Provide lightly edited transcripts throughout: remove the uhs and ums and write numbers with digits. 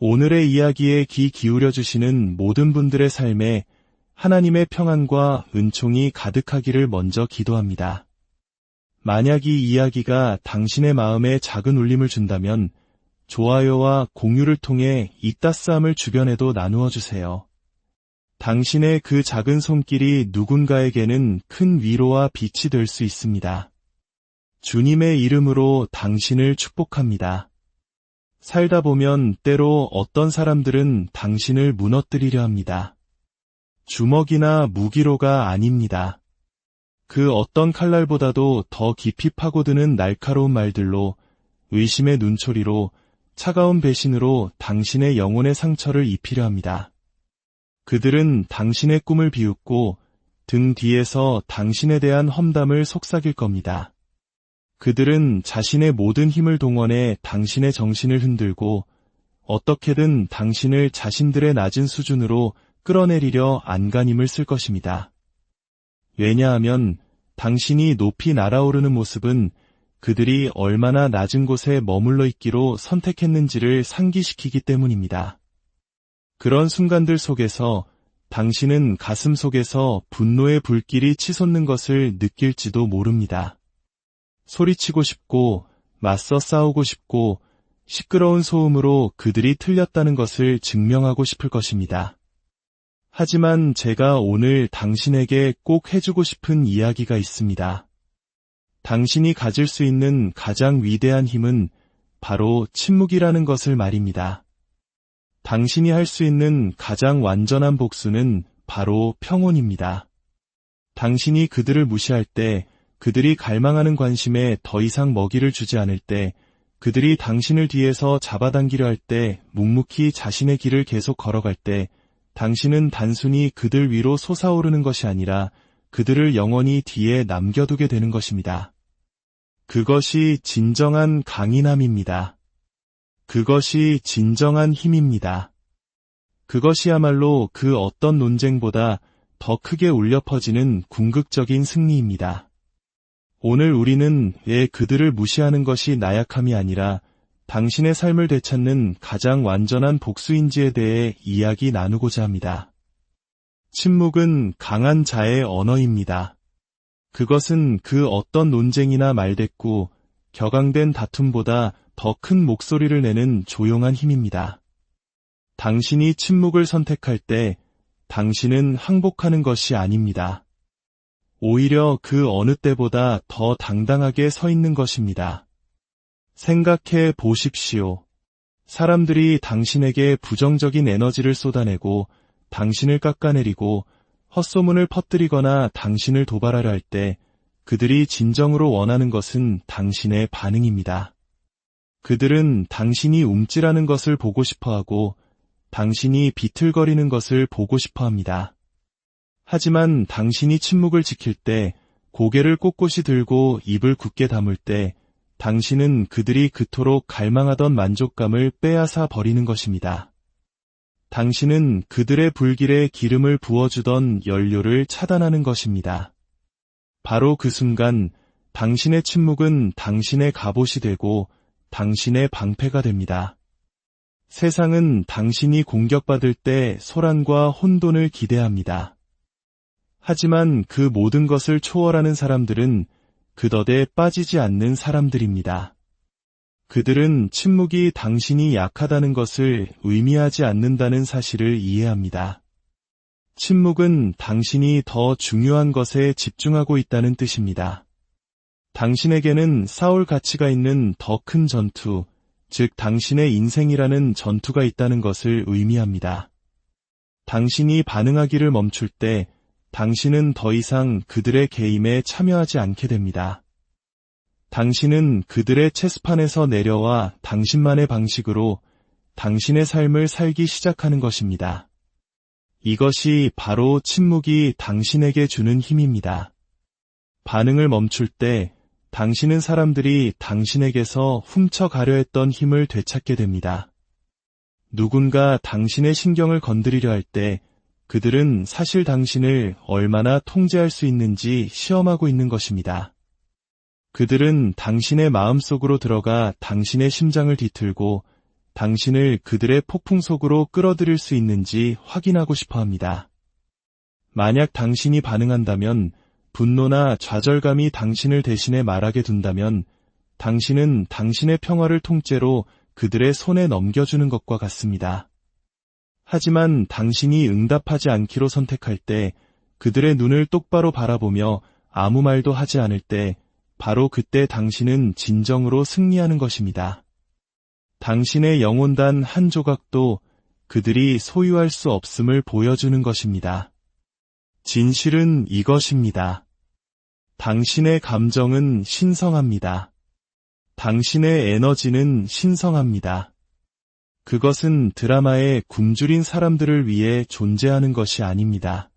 오늘의 이야기에 귀 기울여 주시는 모든 분들의 삶에 하나님의 평안과 은총이 가득하기를 먼저 기도합니다. 만약 이 이야기가 당신의 마음에 작은 울림을 준다면 좋아요와 공유를 통해 이 따스함을 주변에도 나누어 주세요. 당신의 그 작은 손길이 누군가에게는 큰 위로와 빛이 될 수 있습니다. 주님의 이름으로 당신을 축복합니다. 살다 보면 때로 어떤 사람들은 당신을 무너뜨리려 합니다. 주먹이나 무기로가 아닙니다. 그 어떤 칼날보다도 더 깊이 파고드는 날카로운 말들로, 의심의 눈초리로, 차가운 배신으로 당신의 영혼의 상처를 입히려 합니다. 그들은 당신의 꿈을 비웃고 등 뒤에서 당신에 대한 험담을 속삭일 겁니다. 그들은 자신의 모든 힘을 동원해 당신의 정신을 흔들고 어떻게든 당신을 자신들의 낮은 수준으로 끌어내리려 안간힘을 쓸 것입니다. 왜냐하면 당신이 높이 날아오르는 모습은 그들이 얼마나 낮은 곳에 머물러 있기로 선택했는지를 상기시키기 때문입니다. 그런 순간들 속에서 당신은 가슴 속에서 분노의 불길이 치솟는 것을 느낄지도 모릅니다. 소리치고 싶고 맞서 싸우고 싶고 시끄러운 소음으로 그들이 틀렸다는 것을 증명하고 싶을 것입니다. 하지만 제가 오늘 당신에게 꼭 해주고 싶은 이야기가 있습니다. 당신이 가질 수 있는 가장 위대한 힘은 바로 침묵이라는 것을 말입니다. 당신이 할 수 있는 가장 완전한 복수는 바로 평온입니다. 당신이 그들을 무시할 때, 그들이 갈망하는 관심에 더 이상 먹이를 주지 않을 때, 그들이 당신을 뒤에서 잡아당기려 할 때, 묵묵히 자신의 길을 계속 걸어갈 때, 당신은 단순히 그들 위로 솟아오르는 것이 아니라 그들을 영원히 뒤에 남겨두게 되는 것입니다. 그것이 진정한 강인함입니다. 그것이 진정한 힘입니다. 그것이야말로 그 어떤 논쟁보다 더 크게 울려 퍼지는 궁극적인 승리입니다. 오늘 우리는 왜 그들을 무시하는 것이 나약함이 아니라 당신의 삶을 되찾는 가장 완전한 복수인지에 대해 이야기 나누고자 합니다. 침묵은 강한 자의 언어입니다. 그것은 그 어떤 논쟁이나 말대꾸, 격앙된 다툼보다 더 큰 목소리를 내는 조용한 힘입니다. 당신이 침묵을 선택할 때 당신은 항복하는 것이 아닙니다. 오히려 그 어느 때보다 더 당당하게 서 있는 것입니다. 생각해 보십시오. 사람들이 당신에게 부정적인 에너지를 쏟아내고 당신을 깎아내리고 헛소문을 퍼뜨리거나 당신을 도발하려 할 때 그들이 진정으로 원하는 것은 당신의 반응입니다. 그들은 당신이 움찔하는 것을 보고 싶어하고 당신이 비틀거리는 것을 보고 싶어합니다. 하지만 당신이 침묵을 지킬 때, 고개를 꼿꼿이 들고 입을 굳게 다물 때 당신은 그들이 그토록 갈망하던 만족감을 빼앗아 버리는 것입니다. 당신은 그들의 불길에 기름을 부어주던 연료를 차단하는 것입니다. 바로 그 순간 당신의 침묵은 당신의 갑옷이 되고 당신의 방패가 됩니다. 세상은 당신이 공격받을 때 소란과 혼돈을 기대합니다. 하지만 그 모든 것을 초월하는 사람들은 그 덫에 빠지지 않는 사람들입니다. 그들은 침묵이 당신이 약하다는 것을 의미하지 않는다는 사실을 이해합니다. 침묵은 당신이 더 중요한 것에 집중하고 있다는 뜻입니다. 당신에게는 싸울 가치가 있는 더 큰 전투, 즉 당신의 인생이라는 전투가 있다는 것을 의미합니다. 당신이 반응하기를 멈출 때 당신은 더 이상 그들의 게임에 참여하지 않게 됩니다. 당신은 그들의 체스판에서 내려와 당신만의 방식으로 당신의 삶을 살기 시작하는 것입니다. 이것이 바로 침묵이 당신에게 주는 힘입니다. 반응을 멈출 때 당신은 사람들이 당신에게서 훔쳐가려 했던 힘을 되찾게 됩니다. 누군가 당신의 신경을 건드리려 할 때 그들은 사실 당신을 얼마나 통제할 수 있는지 시험하고 있는 것입니다. 그들은 당신의 마음속으로 들어가 당신의 심장을 뒤틀고 당신을 그들의 폭풍 속으로 끌어들일 수 있는지 확인하고 싶어 합니다. 만약 당신이 반응한다면, 분노나 좌절감이 당신을 대신에 말하게 둔다면, 당신은 당신의 평화를 통째로 그들의 손에 넘겨주는 것과 같습니다. 하지만 당신이 응답하지 않기로 선택할 때, 그들의 눈을 똑바로 바라보며 아무 말도 하지 않을 때, 바로 그때 당신은 진정으로 승리하는 것입니다. 당신의 영혼 단 한 조각도 그들이 소유할 수 없음을 보여주는 것입니다. 진실은 이것입니다. 당신의 감정은 신성합니다. 당신의 에너지는 신성합니다. 그것은 드라마에 굶주린 사람들을 위해 존재하는 것이 아닙니다.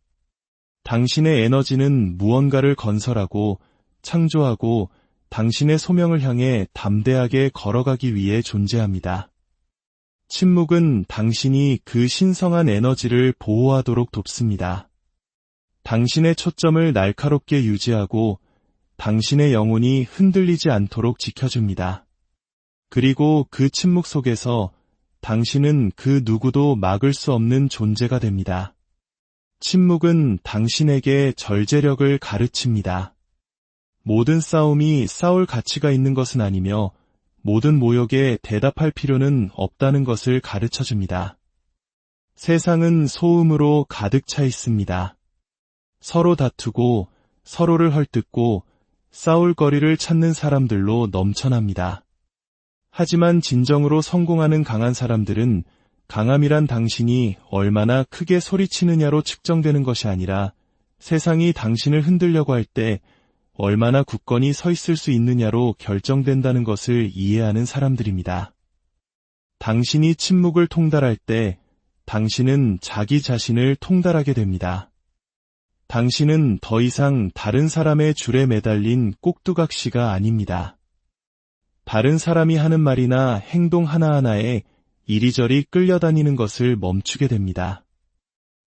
당신의 에너지는 무언가를 건설하고 창조하고 당신의 소명을 향해 담대하게 걸어가기 위해 존재합니다. 침묵은 당신이 그 신성한 에너지를 보호하도록 돕습니다. 당신의 초점을 날카롭게 유지하고 당신의 영혼이 흔들리지 않도록 지켜줍니다. 그리고 그 침묵 속에서 당신은 그 누구도 막을 수 없는 존재가 됩니다. 침묵은 당신에게 절제력을 가르칩니다. 모든 싸움이 싸울 가치가 있는 것은 아니며 모든 모욕에 대답할 필요는 없다는 것을 가르쳐줍니다. 세상은 소음으로 가득 차 있습니다. 서로 다투고 서로를 헐뜯고 싸울 거리를 찾는 사람들로 넘쳐납니다. 하지만 진정으로 성공하는 강한 사람들은 강함이란 당신이 얼마나 크게 소리치느냐로 측정되는 것이 아니라 세상이 당신을 흔들려고 할 때 얼마나 굳건히 서 있을 수 있느냐로 결정된다는 것을 이해하는 사람들입니다. 당신이 침묵을 통달할 때 당신은 자기 자신을 통달하게 됩니다. 당신은 더 이상 다른 사람의 줄에 매달린 꼭두각시가 아닙니다. 다른 사람이 하는 말이나 행동 하나하나에 이리저리 끌려다니는 것을 멈추게 됩니다.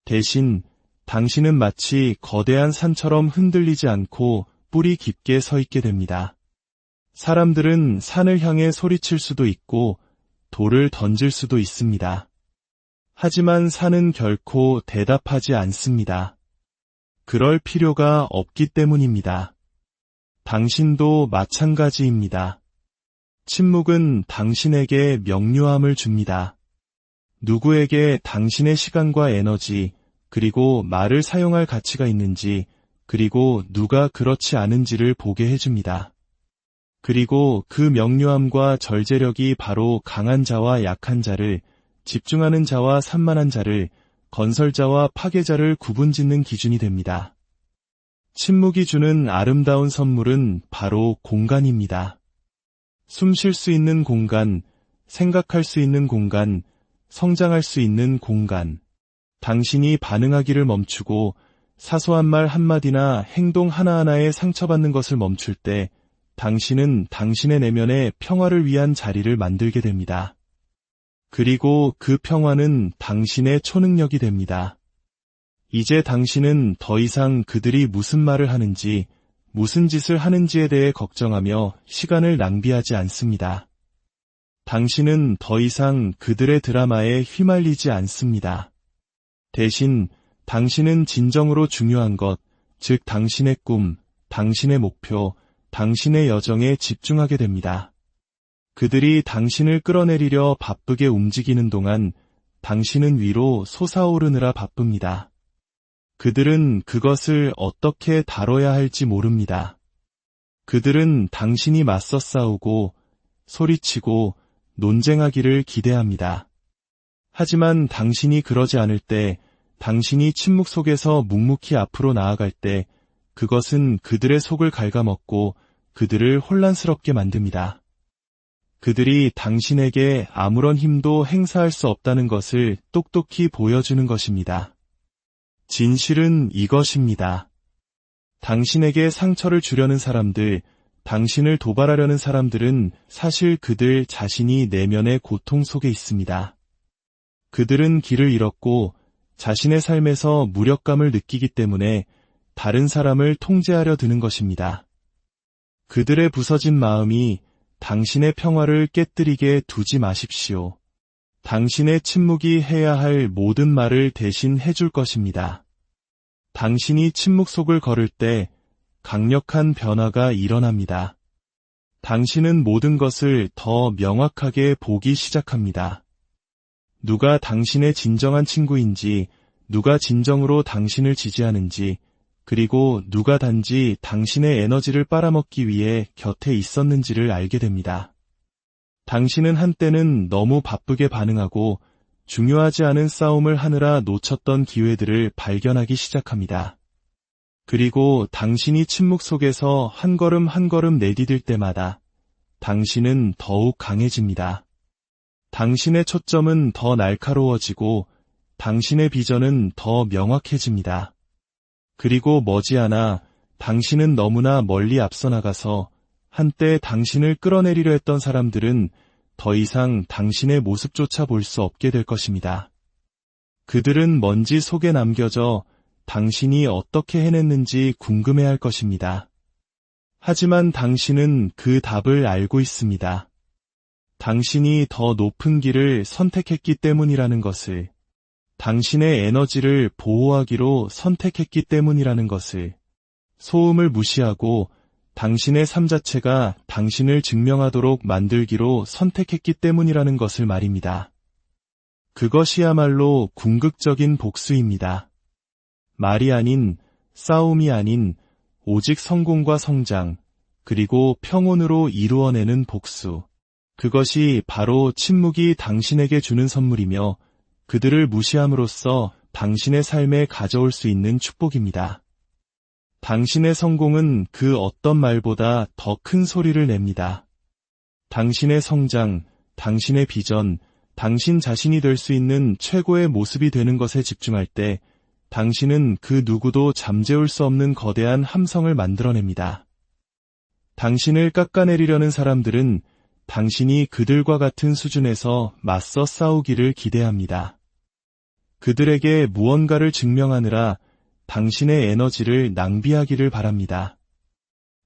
대신 당신은 마치 거대한 산처럼 흔들리지 않고 뿌리 깊게 서 있게 됩니다. 사람들은 산을 향해 소리칠 수도 있고 돌을 던질 수도 있습니다. 하지만 산은 결코 대답하지 않습니다. 그럴 필요가 없기 때문입니다. 당신도 마찬가지입니다. 침묵은 당신에게 명료함을 줍니다. 누구에게 당신의 시간과 에너지, 그리고 말을 사용할 가치가 있는지, 그리고 누가 그렇지 않은지를 보게 해줍니다. 그리고 그 명료함과 절제력이 바로 강한 자와 약한 자를, 집중하는 자와 산만한 자를, 건설자와 파괴자를 구분짓는 기준이 됩니다. 침묵이 주는 아름다운 선물은 바로 공간입니다. 숨 쉴 수 있는 공간, 생각할 수 있는 공간, 성장할 수 있는 공간. 당신이 반응하기를 멈추고 사소한 말 한마디나 행동 하나하나에 상처받는 것을 멈출 때 당신은 당신의 내면에 평화를 위한 자리를 만들게 됩니다. 그리고 그 평화는 당신의 초능력이 됩니다. 이제 당신은 더 이상 그들이 무슨 말을 하는지, 무슨 짓을 하는지에 대해 걱정하며 시간을 낭비하지 않습니다. 당신은 더 이상 그들의 드라마에 휘말리지 않습니다. 대신 당신은 진정으로 중요한 것, 즉 당신의 꿈, 당신의 목표, 당신의 여정에 집중하게 됩니다. 그들이 당신을 끌어내리려 바쁘게 움직이는 동안 당신은 위로 솟아오르느라 바쁩니다. 그들은 그것을 어떻게 다뤄야 할지 모릅니다. 그들은 당신이 맞서 싸우고 소리치고 논쟁하기를 기대합니다. 하지만 당신이 그러지 않을 때, 당신이 침묵 속에서 묵묵히 앞으로 나아갈 때 그것은 그들의 속을 갉아먹고 그들을 혼란스럽게 만듭니다. 그들이 당신에게 아무런 힘도 행사할 수 없다는 것을 똑똑히 보여주는 것입니다. 진실은 이것입니다. 당신에게 상처를 주려는 사람들, 당신을 도발하려는 사람들은 사실 그들 자신이 내면의 고통 속에 있습니다. 그들은 길을 잃었고 자신의 삶에서 무력감을 느끼기 때문에 다른 사람을 통제하려 드는 것입니다. 그들의 부서진 마음이 당신의 평화를 깨뜨리게 두지 마십시오. 당신의 침묵이 해야 할 모든 말을 대신 해줄 것입니다. 당신이 침묵 속을 걸을 때 강력한 변화가 일어납니다. 당신은 모든 것을 더 명확하게 보기 시작합니다. 누가 당신의 진정한 친구인지, 누가 진정으로 당신을 지지하는지, 그리고 누가 단지 당신의 에너지를 빨아먹기 위해 곁에 있었는지를 알게 됩니다. 당신은 한때는 너무 바쁘게 반응하고 중요하지 않은 싸움을 하느라 놓쳤던 기회들을 발견하기 시작합니다. 그리고 당신이 침묵 속에서 한 걸음 한 걸음 내디딜 때마다 당신은 더욱 강해집니다. 당신의 초점은 더 날카로워지고 당신의 비전은 더 명확해집니다. 그리고 머지않아 당신은 너무나 멀리 앞서 나가서 한때 당신을 끌어내리려 했던 사람들은 더 이상 당신의 모습조차 볼 수 없게 될 것입니다. 그들은 먼지 속에 남겨져 당신이 어떻게 해냈는지 궁금해할 것입니다. 하지만 당신은 그 답을 알고 있습니다. 당신이 더 높은 길을 선택했기 때문이라는 것을, 당신의 에너지를 보호하기로 선택했기 때문이라는 것을, 소음을 무시하고 당신의 삶 자체가 당신을 증명하도록 만들기로 선택했기 때문이라는 것을 말입니다. 그것이야말로 궁극적인 복수입니다. 말이 아닌, 싸움이 아닌, 오직 성공과 성장, 그리고 평온으로 이루어내는 복수. 그것이 바로 침묵이 당신에게 주는 선물이며 그들을 무시함으로써 당신의 삶에 가져올 수 있는 축복입니다. 당신의 성공은 그 어떤 말보다 더 큰 소리를 냅니다. 당신의 성장, 당신의 비전, 당신 자신이 될 수 있는 최고의 모습이 되는 것에 집중할 때 당신은 그 누구도 잠재울 수 없는 거대한 함성을 만들어냅니다. 당신을 깎아내리려는 사람들은 당신이 그들과 같은 수준에서 맞서 싸우기를 기대합니다. 그들에게 무언가를 증명하느라 당신의 에너지를 낭비하기를 바랍니다.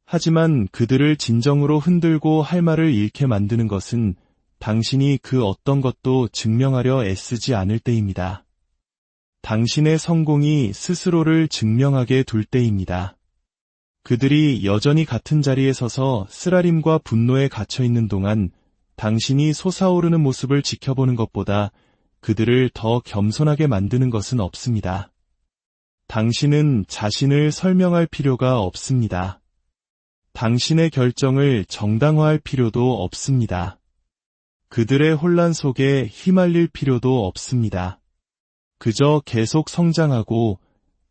하지만 그들을 진정으로 흔들고 할 말을 잃게 만드는 것은 당신이 그 어떤 것도 증명하려 애쓰지 않을 때입니다. 당신의 성공이 스스로를 증명하게 둘 때입니다. 그들이 여전히 같은 자리에 서서 쓰라림과 분노에 갇혀 있는 동안 당신이 솟아오르는 모습을 지켜보는 것보다 그들을 더 겸손하게 만드는 것은 없습니다. 당신은 자신을 설명할 필요가 없습니다. 당신의 결정을 정당화할 필요도 없습니다. 그들의 혼란 속에 휘말릴 필요도 없습니다. 그저 계속 성장하고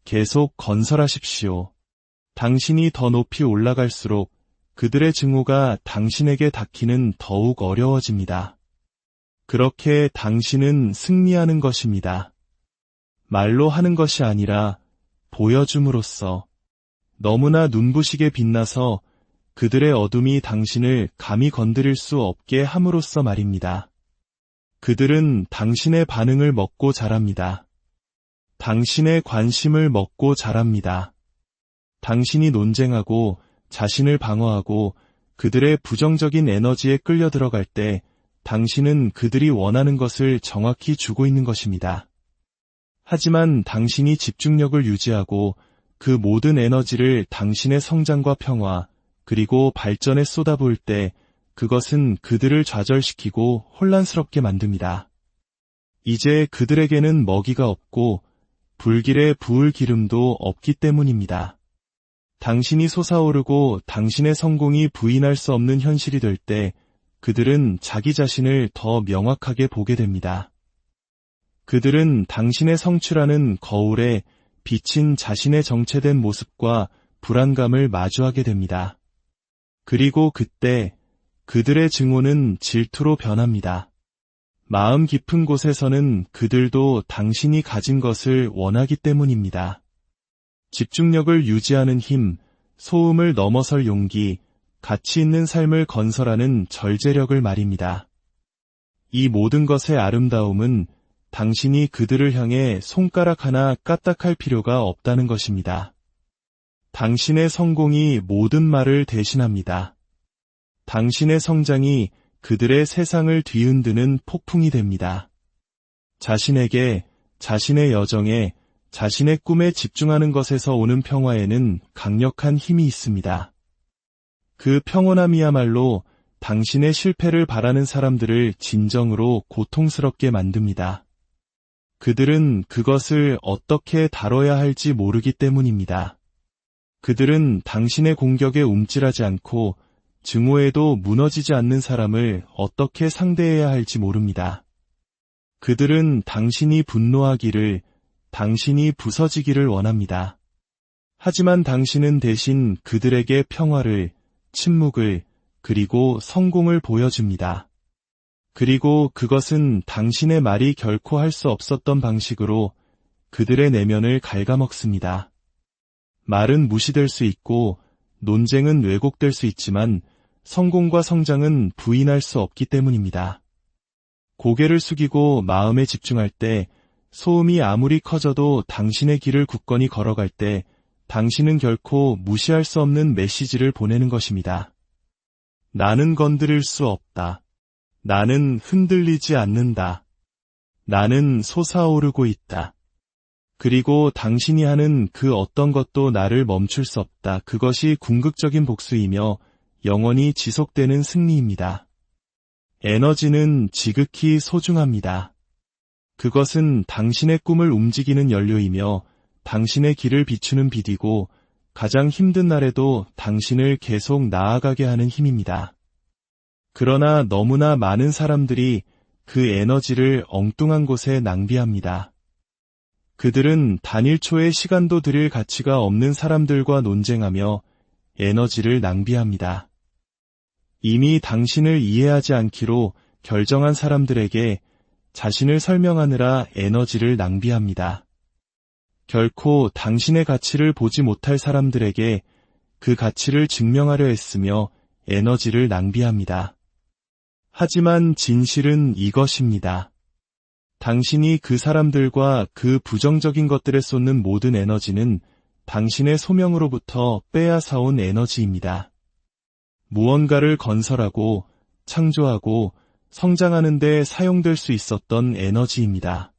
계속 건설하십시오. 당신이 더 높이 올라갈수록 그들의 증오가 당신에게 닿기는 더욱 어려워집니다. 그렇게 당신은 승리하는 것입니다. 말로 하는 것이 아니라 보여줌으로써, 너무나 눈부시게 빛나서 그들의 어둠이 당신을 감히 건드릴 수 없게 함으로써 말입니다. 그들은 당신의 반응을 먹고 자랍니다. 당신의 관심을 먹고 자랍니다. 당신이 논쟁하고 자신을 방어하고 그들의 부정적인 에너지에 끌려 들어갈 때 당신은 그들이 원하는 것을 정확히 주고 있는 것입니다. 하지만 당신이 집중력을 유지하고 그 모든 에너지를 당신의 성장과 평화 그리고 발전에 쏟아부을 때 그것은 그들을 좌절시키고 혼란스럽게 만듭니다. 이제 그들에게는 먹이가 없고 불길에 부을 기름도 없기 때문입니다. 당신이 솟아오르고 당신의 성공이 부인할 수 없는 현실이 될 때 그들은 자기 자신을 더 명확하게 보게 됩니다. 그들은 당신의 성취라는 거울에 비친 자신의 정체된 모습과 불안감을 마주하게 됩니다. 그리고 그때 그들의 증오는 질투로 변합니다. 마음 깊은 곳에서는 그들도 당신이 가진 것을 원하기 때문입니다. 집중력을 유지하는 힘, 소음을 넘어설 용기, 가치 있는 삶을 건설하는 절제력을 말입니다. 이 모든 것의 아름다움은 당신이 그들을 향해 손가락 하나 까딱할 필요가 없다는 것입니다. 당신의 성공이 모든 말을 대신합니다. 당신의 성장이 그들의 세상을 뒤흔드는 폭풍이 됩니다. 자신에게, 자신의 여정에, 자신의 꿈에 집중하는 것에서 오는 평화에는 강력한 힘이 있습니다. 그 평온함이야말로 당신의 실패를 바라는 사람들을 진정으로 고통스럽게 만듭니다. 그들은 그것을 어떻게 다뤄야 할지 모르기 때문입니다. 그들은 당신의 공격에 움찔하지 않고 증오에도 무너지지 않는 사람을 어떻게 상대해야 할지 모릅니다. 그들은 당신이 분노하기를, 당신이 부서지기를 원합니다. 하지만 당신은 대신 그들에게 평화를, 침묵을, 그리고 성공을 보여줍니다. 그리고 그것은 당신의 말이 결코 할 수 없었던 방식으로 그들의 내면을 갉아먹습니다. 말은 무시될 수 있고 논쟁은 왜곡될 수 있지만 성공과 성장은 부인할 수 없기 때문입니다. 고개를 숙이고 마음에 집중할 때, 소음이 아무리 커져도 당신의 길을 굳건히 걸어갈 때 당신은 결코 무시할 수 없는 메시지를 보내는 것입니다. 나는 건드릴 수 없다. 나는 흔들리지 않는다. 나는 솟아오르고 있다. 그리고 당신이 하는 그 어떤 것도 나를 멈출 수 없다. 그것이 궁극적인 복수이며 영원히 지속되는 승리입니다. 에너지는 지극히 소중합니다. 그것은 당신의 꿈을 움직이는 연료이며 당신의 길을 비추는 빛이고 가장 힘든 날에도 당신을 계속 나아가게 하는 힘입니다. 그러나 너무나 많은 사람들이 그 에너지를 엉뚱한 곳에 낭비합니다. 그들은 단일 초의 시간도 들일 가치가 없는 사람들과 논쟁하며 에너지를 낭비합니다. 이미 당신을 이해하지 않기로 결정한 사람들에게 자신을 설명하느라 에너지를 낭비합니다. 결코 당신의 가치를 보지 못할 사람들에게 그 가치를 증명하려 했으며 에너지를 낭비합니다. 하지만 진실은 이것입니다. 당신이 그 사람들과 그 부정적인 것들에 쏟는 모든 에너지는 당신의 소명으로부터 빼앗아온 에너지입니다. 무언가를 건설하고 창조하고 성장하는 데 사용될 수 있었던 에너지입니다.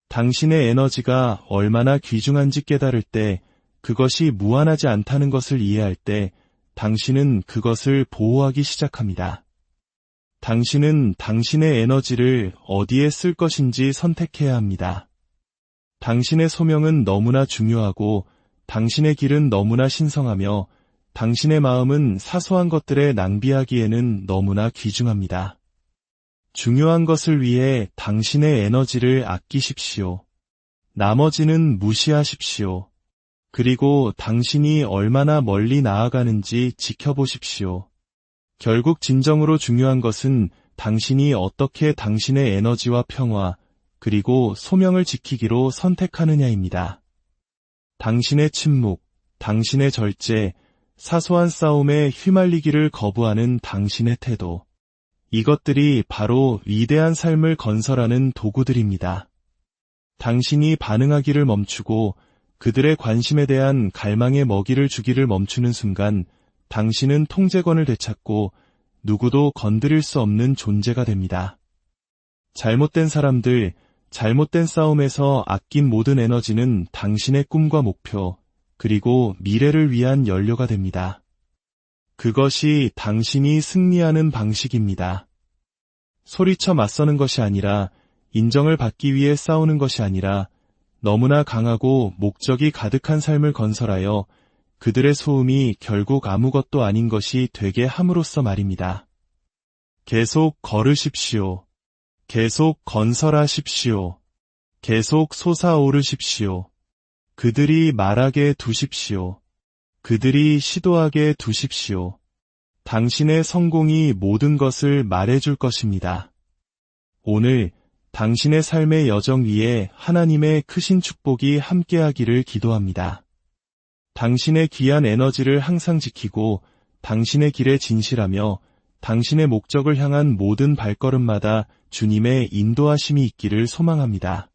당신의 에너지가 얼마나 귀중한지 깨달을 때, 그것이 무한하지 않다는 것을 이해할 때 당신은 그것을 보호하기 시작합니다. 당신은 당신의 에너지를 어디에 쓸 것인지 선택해야 합니다. 당신의 소명은 너무나 중요하고 당신의 길은 너무나 신성하며 당신의 마음은 사소한 것들에 낭비하기에는 너무나 귀중합니다. 중요한 것을 위해 당신의 에너지를 아끼십시오. 나머지는 무시하십시오. 그리고 당신이 얼마나 멀리 나아가는지 지켜보십시오. 결국 진정으로 중요한 것은 당신이 어떻게 당신의 에너지와 평화, 그리고 소명을 지키기로 선택하느냐입니다. 당신의 침묵, 당신의 절제, 사소한 싸움에 휘말리기를 거부하는 당신의 태도. 이것들이 바로 위대한 삶을 건설하는 도구들입니다. 당신이 반응하기를 멈추고 그들의 관심에 대한 갈망의 먹이를 주기를 멈추는 순간 당신은 통제권을 되찾고 누구도 건드릴 수 없는 존재가 됩니다. 잘못된 사람들, 잘못된 싸움에서 아낀 모든 에너지는 당신의 꿈과 목표, 그리고 미래를 위한 연료가 됩니다. 그것이 당신이 승리하는 방식입니다. 소리쳐 맞서는 것이 아니라, 인정을 받기 위해 싸우는 것이 아니라, 너무나 강하고 목적이 가득한 삶을 건설하여 그들의 소음이 결국 아무것도 아닌 것이 되게 함으로써 말입니다. 계속 걸으십시오. 계속 건설하십시오. 계속 솟아오르십시오. 그들이 말하게 두십시오. 그들이 시도하게 두십시오. 당신의 성공이 모든 것을 말해줄 것입니다. 오늘 당신의 삶의 여정 위에 하나님의 크신 축복이 함께하기를 기도합니다. 당신의 귀한 에너지를 항상 지키고 당신의 길에 진실하며 당신의 목적을 향한 모든 발걸음마다 주님의 인도하심이 있기를 소망합니다.